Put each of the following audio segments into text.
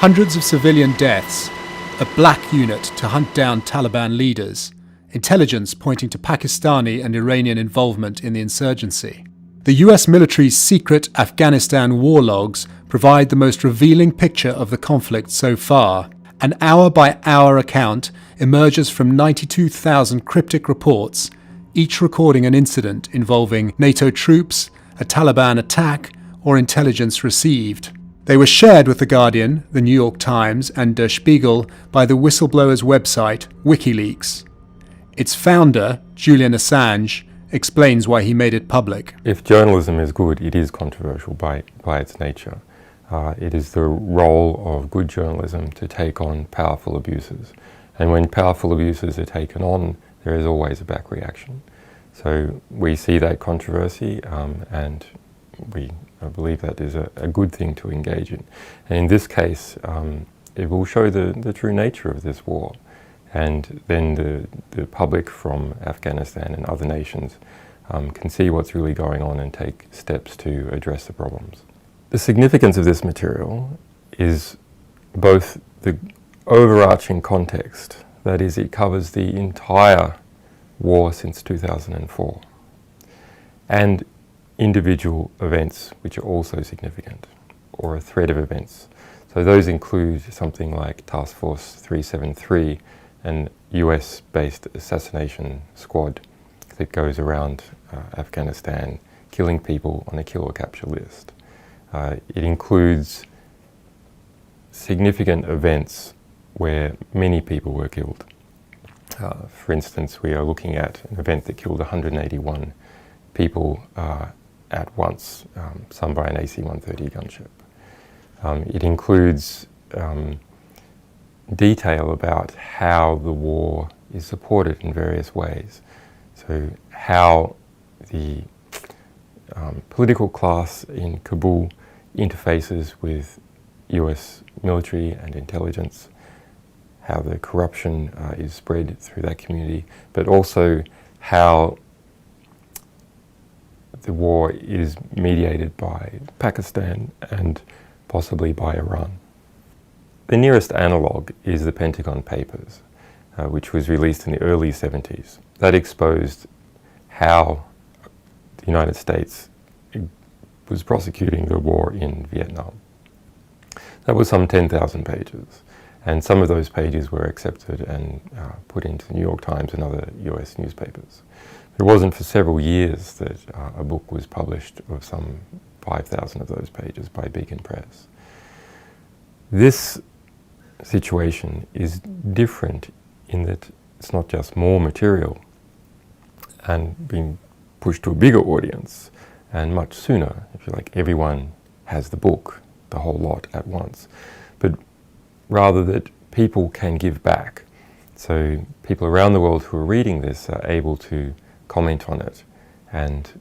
Hundreds of civilian deaths, a black unit to hunt down Taliban leaders, intelligence pointing to Pakistani and Iranian involvement in the insurgency. The US military's secret Afghanistan war logs provide the most revealing picture of the conflict so far. An hour-by-hour account emerges from 92,000 cryptic reports, each recording an incident involving NATO troops, a Taliban attack, or intelligence received. They were shared with The Guardian, The New York Times, and Der Spiegel by the whistleblower's website, Wikileaks. Its founder, Julian Assange, explains why he made it public. If journalism is good, it is controversial by its nature. It is the role of good journalism to take on powerful abuses. And when powerful abuses are taken on, there is always a back reaction. So we see that controversy, and I believe that is a good thing to engage in. And in this case, it will show the true nature of this war. And then the public from Afghanistan and other nations can see what's really going on and take steps to address the problems. The significance of this material is both the overarching context, that is, it covers the entire war since 2004, and individual events which are also significant, or a thread of events. So those include something like Task Force 373, an US-based assassination squad that goes around Afghanistan killing people on a kill or capture list. It includes significant events where many people were killed. For instance, we are looking at an event that killed 181 people at once, some by an AC-130 gunship. It includes detail about how the war is supported in various ways. So how the political class in Kabul interfaces with US military and intelligence, how the corruption is spread through that community, but also how the war is mediated by Pakistan and possibly by Iran. The nearest analogue is the Pentagon Papers, which was released in the early 70s. That exposed how the United States was prosecuting the war in Vietnam. That was some 10,000 pages, and some of those pages were accepted and put into the New York Times and other US newspapers. It wasn't for several years that a book was published of some 5,000 of those pages by Beacon Press. This situation is different in that it's not just more material and being pushed to a bigger audience and much sooner, if you like. Everyone has the book, the whole lot at once, but rather that people can give back. So people around the world who are reading this are able to comment on it and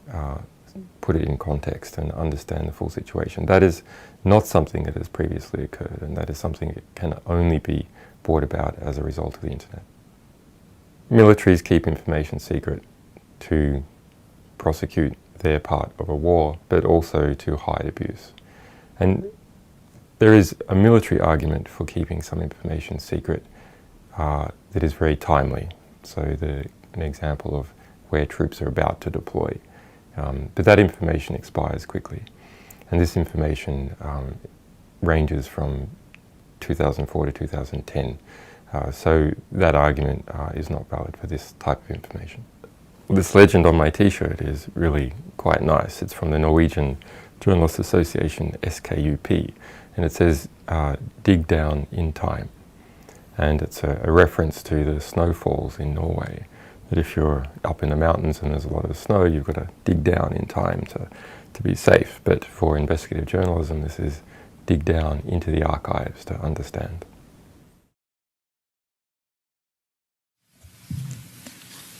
put it in context and understand the full situation. That is not something that has previously occurred, and that is something that can only be brought about as a result of the internet. Militaries keep information secret to prosecute their part of a war, but also to hide abuse. And there is a military argument for keeping some information secret that is very timely. So an example of where troops are about to deploy. But that information expires quickly. And this information ranges from 2004 to 2010. So that argument is not valid for this type of information. This legend on my t-shirt is really quite nice. It's from the Norwegian Journalists Association, SKUP, and it says, dig down in time. And it's a reference to the snowfalls in Norway, that if you're up in the mountains and there's a lot of snow, you've got to dig down in time to be safe. But for investigative journalism, this is dig down into the archives to understand.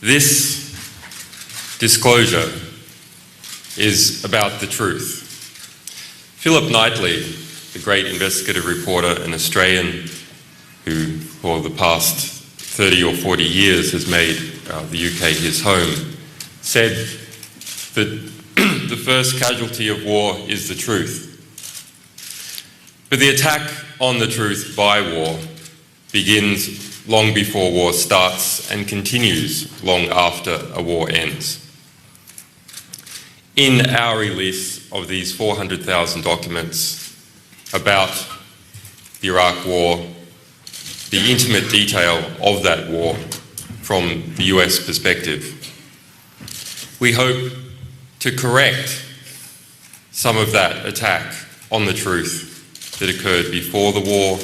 This disclosure is about the truth. Philip Knightley, the great investigative reporter, an Australian who for the past 30 or 40 years has made the UK his home, said that the first casualty of war is the truth. But the attack on the truth by war begins long before war starts and continues long after a war ends. In our release of these 400,000 documents about the Iraq War, the intimate detail of that war from the US perspective, we hope to correct some of that attack on the truth that occurred before the war,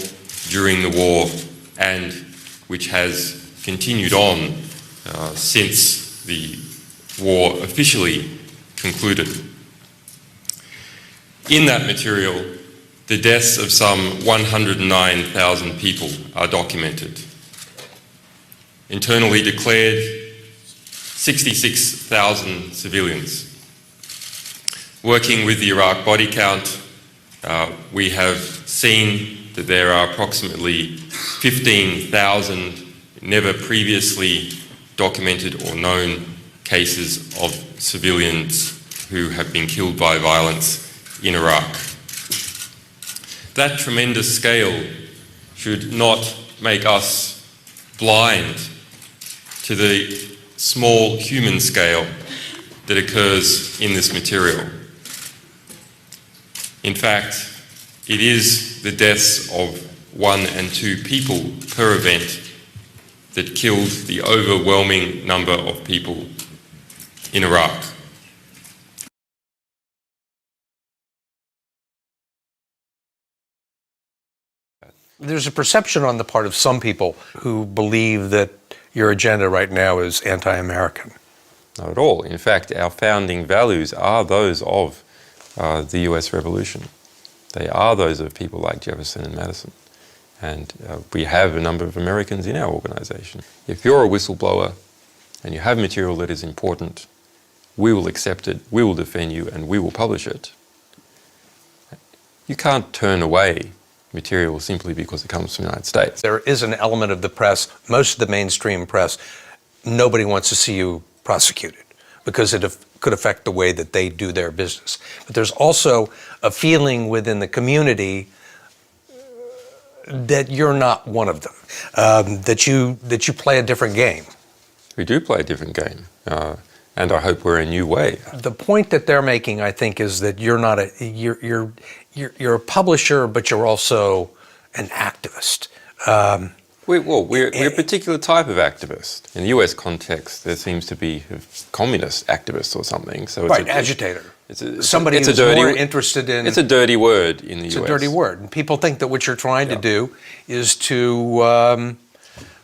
during the war, and which has continued on since the war officially concluded. In that material, the deaths of some 109,000 people are documented. Internally declared, 66,000 civilians. Working with the Iraq body count, we have seen that there are approximately 15,000 never previously documented or known cases of civilians who have been killed by violence in Iraq. That tremendous scale should not make us blind to the small human scale that occurs in this material. In fact, it is the deaths of 1 and 2 people per event that killed the overwhelming number of people in Iraq. There's a perception on the part of some people who believe that your agenda right now is anti-American. Not at all. In fact, our founding values are those of the US Revolution. They are those of people like Jefferson and Madison. And we have a number of Americans in our organization. If you're a whistleblower and you have material that is important, we will accept it, we will defend you, and we will publish it. You can't turn away material simply because it comes from the United States. There is an element of the press, most of the mainstream press, nobody wants to see you prosecuted because it could affect the way that they do their business. But there's also a feeling within the community that you're not one of them, that you play a different game. We do play a different game, and I hope we're a new way. The point that they're making, I think, is that you're not you're a publisher, but you're also an activist. We're a particular type of activist. In the US context, there seems to be a communist activist or something. So it's agitator. Somebody who's more interested in... It's a dirty word in the US. It's a dirty word. And people think that what you're trying to do is to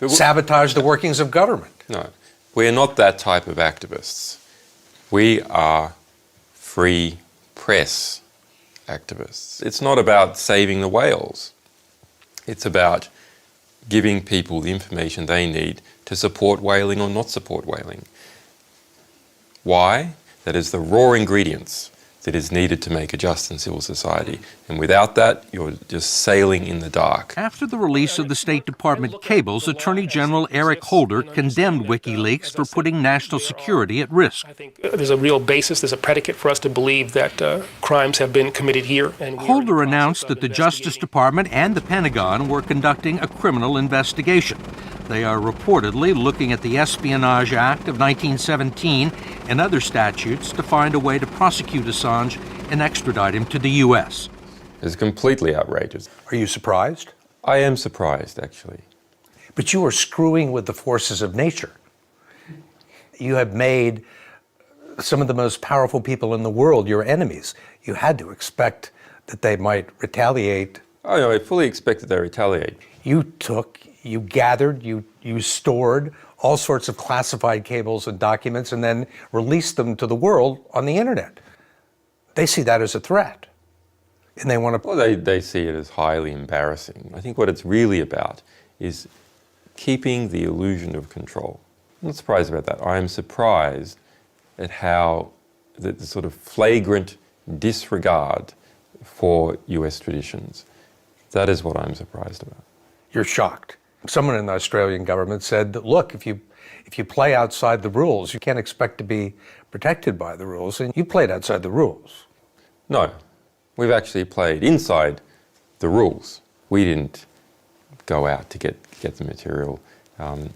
sabotage the workings of government. No, we're not that type of activists. We are free press activists. It's not about saving the whales. It's about giving people the information they need to support whaling or not support whaling. Why? That is the raw ingredients that is needed to make a just and civil society. And without that, you're just sailing in the dark. After the release of the State Department cables, Attorney General Eric Holder condemned WikiLeaks for putting national security at risk. I think there's a real basis, there's a predicate for us to believe that crimes have been committed here. And Holder announced that the Justice Department and the Pentagon were conducting a criminal investigation. They are reportedly looking at the Espionage Act of 1917 and other statutes to find a way to prosecute Assange and extradite him to the U.S. It's completely outrageous. Are you surprised? I am surprised, actually. But you are screwing with the forces of nature. You have made some of the most powerful people in the world your enemies. You had to expect that they might retaliate. Oh, no, I fully expected they retaliate. You gathered, you stored all sorts of classified cables and documents and then released them to the world on the internet. They see that as a threat. And they want to... Well, they see it as highly embarrassing. I think what it's really about is keeping the illusion of control. I'm not surprised about that. I am surprised at how the sort of flagrant disregard for US traditions. That is what I'm surprised about. You're shocked. Someone in the Australian government said that, look, if you play outside the rules, you can't expect to be protected by the rules, and you played outside the rules. No, we've actually played inside the rules. We didn't go out to get the material.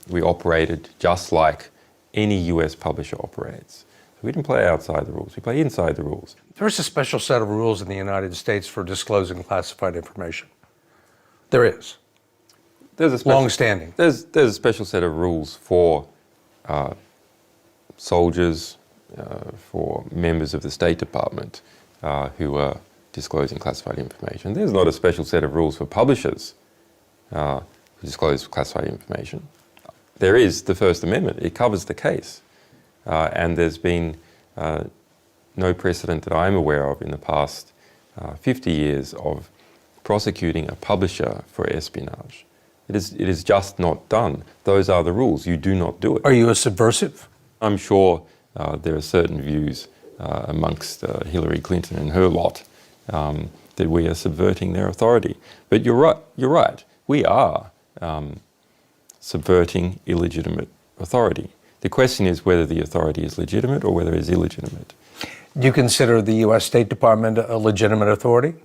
We operated just like any US publisher operates. So we didn't play outside the rules, we play inside the rules. There's a special set of rules in the United States for disclosing classified information. There is. There's a special, long-standing. There's a special set of rules for soldiers, for members of the State Department who are disclosing classified information. There's not a special set of rules for publishers who disclose classified information. There is the First Amendment. It covers the case. And there's been no precedent that I'm aware of in the past 50 years of prosecuting a publisher for espionage. It is just not done. Those are the rules. You do not do it. Are you a subversive? I'm sure there are certain views amongst Hillary Clinton and her lot that we are subverting their authority. But you're right. We are subverting illegitimate authority. The question is whether the authority is legitimate or whether it is illegitimate. Do you consider the U.S. State Department a legitimate authority?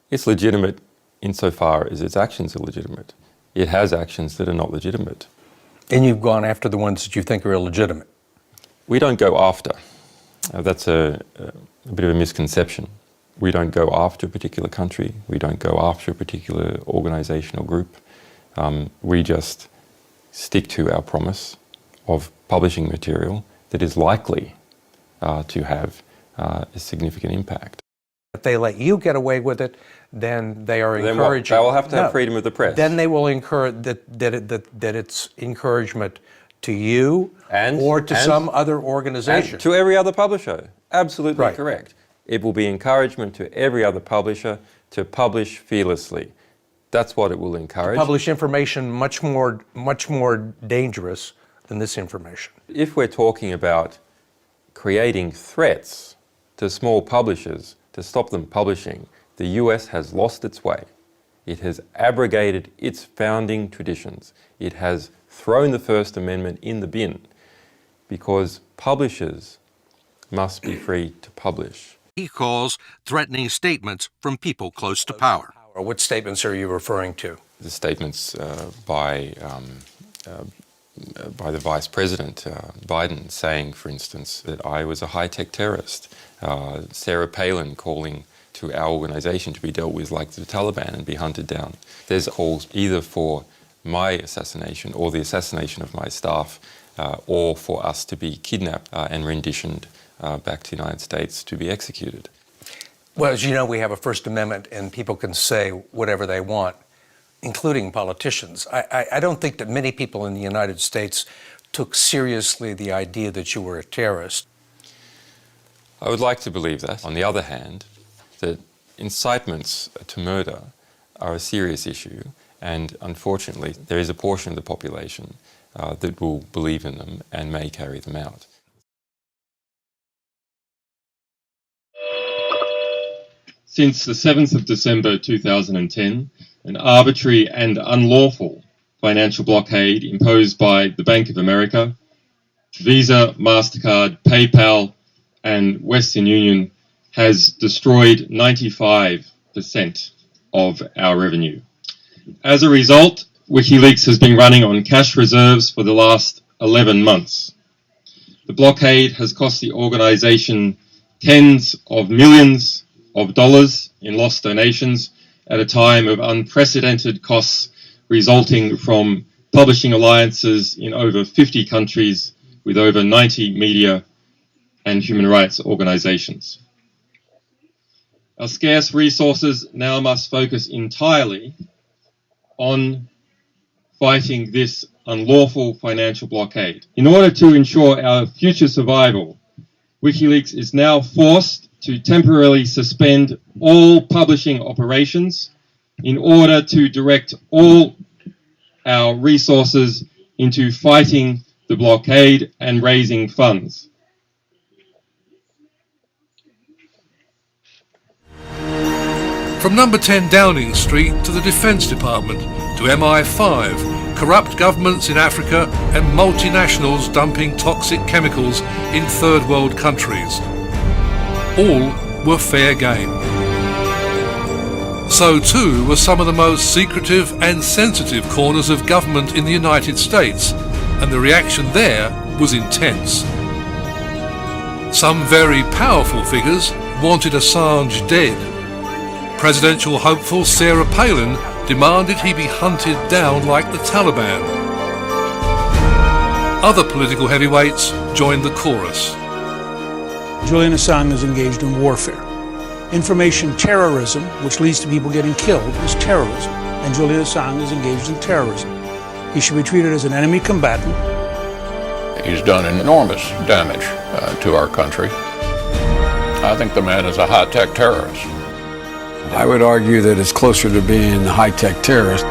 It's legitimate insofar as its actions are legitimate. It has actions that are not legitimate. And you've gone after the ones that you think are illegitimate? We don't go after. That's a bit of a misconception. We don't go after a particular country. We don't go after a particular organisation or group. We just stick to our promise of publishing material that is likely to have a significant impact. If they let you get away with it, then they are encouraging. They will have to have freedom of the press. Then they will encourage that it's encouragement to you or to some other organization. And to every other publisher. Absolutely Right. correct. It will be encouragement to every other publisher to publish fearlessly. That's what it will encourage. Publish information much more dangerous than this information. If we're talking about creating threats to small publishers to stop them publishing, the US has lost its way. It has abrogated its founding traditions. It has thrown the First Amendment in the bin because publishers must be free to publish. He calls threatening statements from people close to power. What statements are you referring to? The statements by the Vice President, Biden, saying, for instance, that I was a high-tech terrorist. Sarah Palin calling to our organisation to be dealt with like the Taliban and be hunted down. There's calls either for my assassination or the assassination of my staff or for us to be kidnapped and renditioned back to the United States to be executed. Well, as you know, we have a First Amendment and people can say whatever they want, including politicians. I don't think that many people in the United States took seriously the idea that you were a terrorist. I would like to believe that. On the other hand, that incitements to murder are a serious issue, and unfortunately there is a portion of the population that will believe in them and may carry them out. Since the 7th of December 2010, an arbitrary and unlawful financial blockade imposed by the Bank of America, Visa, MasterCard, PayPal, and Western Union has destroyed 95% of our revenue. As a result, Wikileaks has been running on cash reserves for the last 11 months. The blockade has cost the organization tens of millions of dollars in lost donations at a time of unprecedented costs resulting from publishing alliances in over 50 countries with over 90 media and human rights organizations. Our scarce resources now must focus entirely on fighting this unlawful financial blockade. In order to ensure our future survival, Wikileaks is now forced to temporarily suspend all publishing operations in order to direct all our resources into fighting the blockade and raising funds. From number 10 Downing Street to the Defence Department to MI5, corrupt governments in Africa and multinationals dumping toxic chemicals in third world countries. All were fair game. So too were some of the most secretive and sensitive corners of government in the United States, and the reaction there was intense. Some very powerful figures wanted Assange dead. Presidential hopeful Sarah Palin demanded he be hunted down like the Taliban. Other political heavyweights joined the chorus. Julian Assange is engaged in warfare. Information terrorism, which leads to people getting killed, is terrorism, and Julian Assange is engaged in terrorism. He should be treated as an enemy combatant. He's done enormous damage to our country. I think the man is a high-tech terrorist. I would argue that it's closer to being a high-tech terrorist.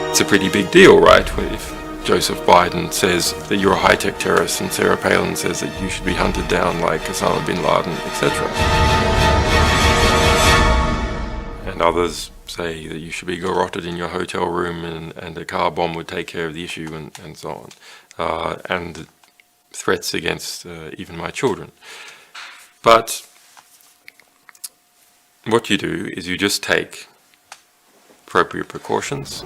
It's a pretty big deal, right? If Joseph Biden says that you're a high-tech terrorist and Sarah Palin says that you should be hunted down like Osama bin Laden, etc. And others say that you should be garroted in your hotel room and a car bomb would take care of the issue and so on. And threats against even my children. But what you do is you just take appropriate precautions